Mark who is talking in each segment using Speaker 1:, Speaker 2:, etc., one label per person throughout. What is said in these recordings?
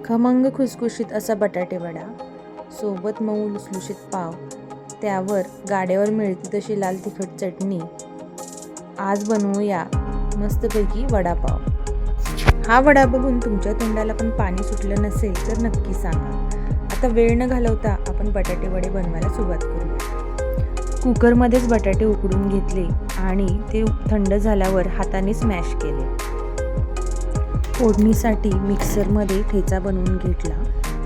Speaker 1: खमंग खुसखुशीत असा बटाटे वडा, सोबत मऊ लुसलुशीत पाव, त्यावर गाड्यावर मिळते तशी लाल तिखट चटणी. आज बनवूया मस्तपैकी वडापाव. हा वडा बघून तुमच्या तोंडाला पण पाणी सुटलं नसेल तर नक्की सांगा. आता वेळ न घालवता आपण बटाटे वडे बनवायला सुरुवात करूया. कुकरमध्येच बटाटे उकडून घेतले आणि ते थंड झाल्यावर हाताने स्मॅश केले. फोडणीसाठी मिक्सरमध्ये ठेचा बनवून घेतला.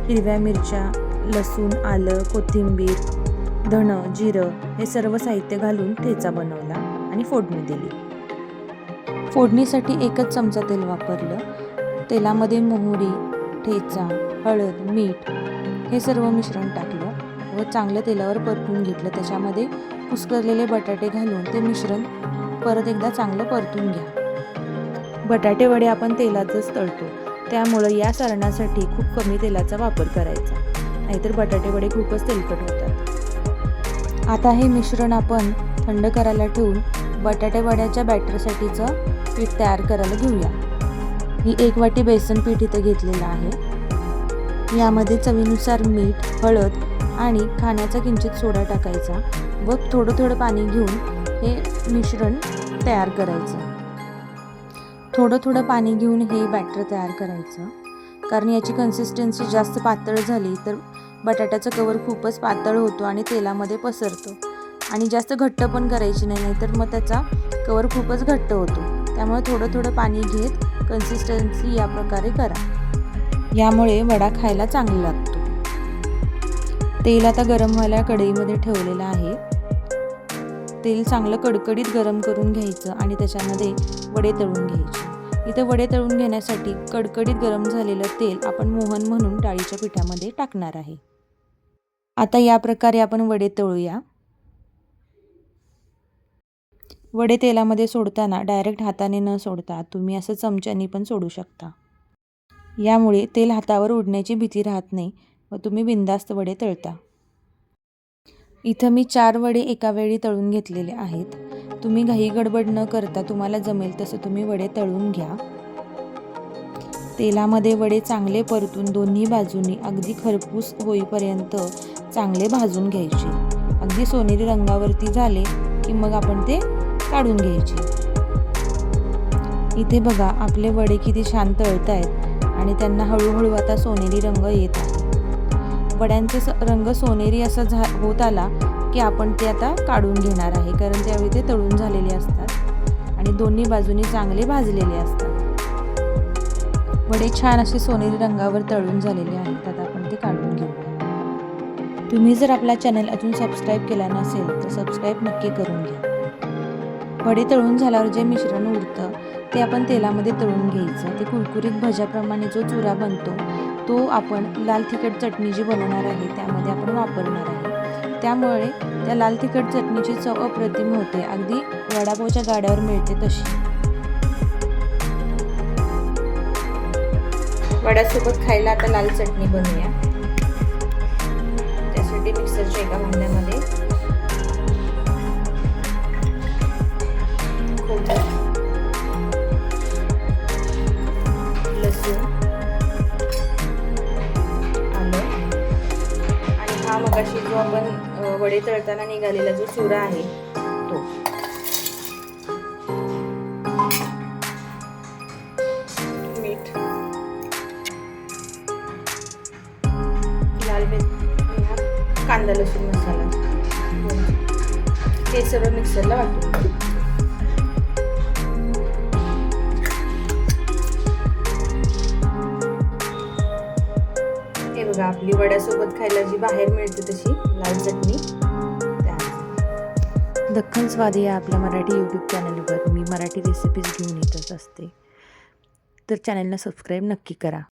Speaker 1: हिरव्या मिरच्या, लसूण, आलं, कोथिंबीर, धण, जिरं हे सर्व साहित्य घालून ठेचा बनवला आणि फोडणी दिली. फोडणीसाठी एकच चमचा तेल वापरलं. तेलामध्ये मोहरी, ठेचा, हळद, मीठ हे सर्व मिश्रण टाकलं व चांगलं तेलावर परतून घेतलं. त्याच्यामध्ये कुस्करलेले बटाटे घालून ते मिश्रण परत एकदा चांगलं परतून घ्या. बटाटे वडे आपण तेलातच तळतो, त्यामुळं या सारणासाठी खूप कमी तेलाचा वापर करायचा, नाहीतर बटाटे वडे खूपच तेलकट होतात. आता हे मिश्रण आपण थंड करायला ठेवून बटाटे वड्याच्या बॅटरसाठीचं पीठ तयार करायला घेऊया. ही 1 वाटी बेसन पीठ इथं घेतलेलं आहे. यामध्ये चवीनुसार मीठ, हळद आणि खाण्याचा किंचित सोडा टाकायचा व थोडं थोडं पाणी घेऊन हे मिश्रण तयार करायचं. थोडं थोडं पाणी घेऊन हे बॅटर तयार करायचं, कारण याची कन्सिस्टन्सी जास्त पातळ झाली तर बटाट्याचा कवर खूपच पातळ होतो आणि तेलामध्ये पसरतो. आणि जास्त घट्ट पण करायची नाही, नाहीतर मग त्याचा कवर खूपच घट्ट होतो. त्यामुळे थोडं थोडं पाणी घेत कन्सिस्टन्सी या प्रकारे करा. यामुळे वडा खायला चांगला लागतो. तेल आता गरम व्हायला कढईमध्ये ठेवलेलं आहे. तेल चांगलं कडकडीत गरम करून घ्यायचं आणि त्याच्यामध्ये वडे तळून घ्यायचे. इथे वडे तळून घेण्यासाठी कडकडीत गरम झालेलं तेल आपण मोहन म्हणून डाळीच्या पिठामध्ये टाकणार आहे. आता या प्रकारे आपण वडे तळूया. वडे तेलामध्ये सोडताना डायरेक्ट हाताने न सोडता तुम्ही असं चमच्याने पण सोडू शकता. यामुळे तेल हातावर उडण्याची भीती राहत नाही व तुम्ही बिनधास्त वडे तळता. इथं मी 4 वडे एका वेळी तळून घेतलेले आहेत. तुम्ही घाई गडबड न करता तुम्हाला जमेल तसं तुम्ही वडे तळून घ्या. तेलामध्ये वडे चांगले परतून दोन्ही बाजूनी अगदी खरपूस होईपर्यंत चांगले भाजून घ्यायचे. अगदी सोनेरी रंगावरती झाले की मग आपण ते काढून घ्यायचे. इथे बघा आपले वडे किती छान तळत आहेत आणि त्यांना हळूहळू आता सोनेरी रंग येत आहे. वड्यांचा रंग सोनेरी असा होत आला की आपण ते आता काढून घेणार आहे, कारण त्यावेळी ते तळून झालेले असतात आणि दोन्ही बाजूनी चांगले भाजलेले असतात. वडे छान असे सोनेरी रंगावर तळून झालेले आहेत. आता आपण ते काढून घेऊ. तुम्ही जर आपला चॅनल अजून सबस्क्राईब केला नसेल तर सबस्क्राईब नक्की करून घ्या. वडे तळून झाल्यावर जे मिश्रण उरतं ते आपण तेलामध्ये तळून घ्यायचं. ते कुरकुरीत भज्याप्रमाणे जो चुरा बनतो तो आपण लाल तिखट चटणी जी बनवणार आहे त्यामध्ये आपण वापरणार आहे. त्यामुळे त्या लाल तिखट चटणीची चव अप्रतिम होते, अगदी वडापावच्या गाड्यावर मिळते तशी. वड्यासोबत खायला आता लाल चटणी बनवूया. त्यासाठी मिक्सरच्या एका भांड्यामध्ये खोबरं, लसूण, आलं आणि हा मगाशी जो आपण वडे तळताना निघालेला जो चुरा आहे तो, मीठ, लाल मिरची, कांदा लसूण मसाला हे सर्व मिक्सरला वाटून घेऊ. हे बघा आपली वड्यासोबत खायला जी बाहेर मिळते तशी लाल चटणी तयार. दख्खन स्वाद या आपल्या मराठी यूट्यूब चॅनलवर मी मराठी रेसिपीज घेऊन येतच असते, तर चॅनलला सबस्क्राईब नक्की करा.